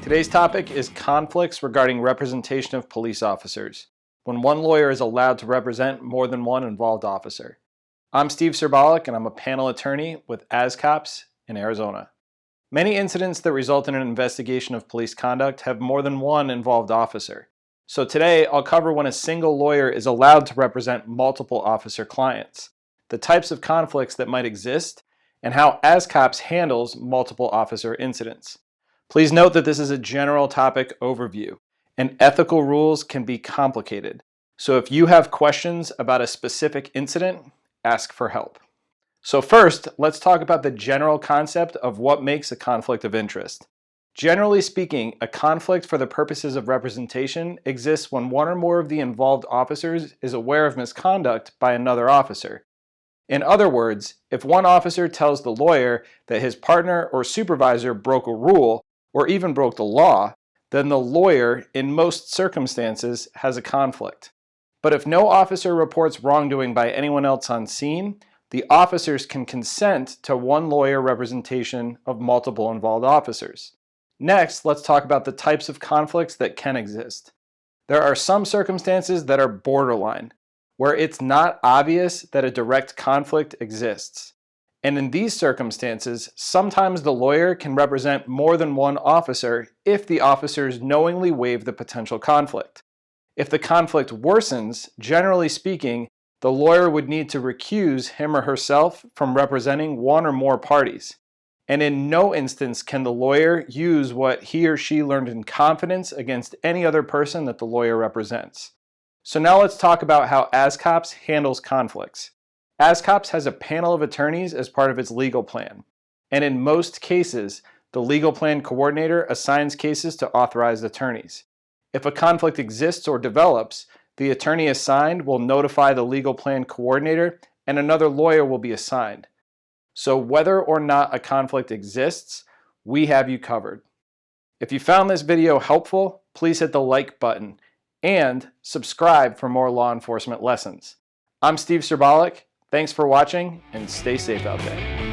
Today's topic is conflicts regarding representation of police officers, when one lawyer is allowed to represent more than one involved officer. I'm Steve Serbalik, and I'm a panel attorney with AZCOPS in Arizona. Many incidents that result in an investigation of police conduct have more than one involved officer. So today, I'll cover when a single lawyer is allowed to represent multiple officer clients, the types of conflicts that might exist, and how AZCOPS handles multiple officer incidents. Please note that this is a general topic overview, and ethical rules can be complicated. So if you have questions about a specific incident, ask for help. So first, let's talk about the general concept of what makes a conflict of interest. Generally speaking, a conflict for the purposes of representation exists when one or more of the involved officers is aware of misconduct by another officer. In other words, if one officer tells the lawyer that his partner or supervisor broke a rule, or even broke the law, then the lawyer, in most circumstances, has a conflict. But if no officer reports wrongdoing by anyone else on scene, the officers can consent to one lawyer representation of multiple involved officers. Next, let's talk about the types of conflicts that can exist. There are some circumstances that are borderline, where it's not obvious that a direct conflict exists. And in these circumstances, sometimes the lawyer can represent more than one officer if the officers knowingly waive the potential conflict. If the conflict worsens, generally speaking, the lawyer would need to recuse him or herself from representing one or more parties. And in no instance can the lawyer use what he or she learned in confidence against any other person that the lawyer represents. So now let's talk about how AZCOPS handles conflicts. AZCOPS has a panel of attorneys as part of its legal plan, and in most cases, the legal plan coordinator assigns cases to authorized attorneys. If a conflict exists or develops, the attorney assigned will notify the legal plan coordinator and another lawyer will be assigned. So whether or not a conflict exists, we have you covered. If you found this video helpful, please hit the like button and subscribe for more law enforcement lessons. I'm Steve Serbalik. Thanks for watching, and stay safe out there.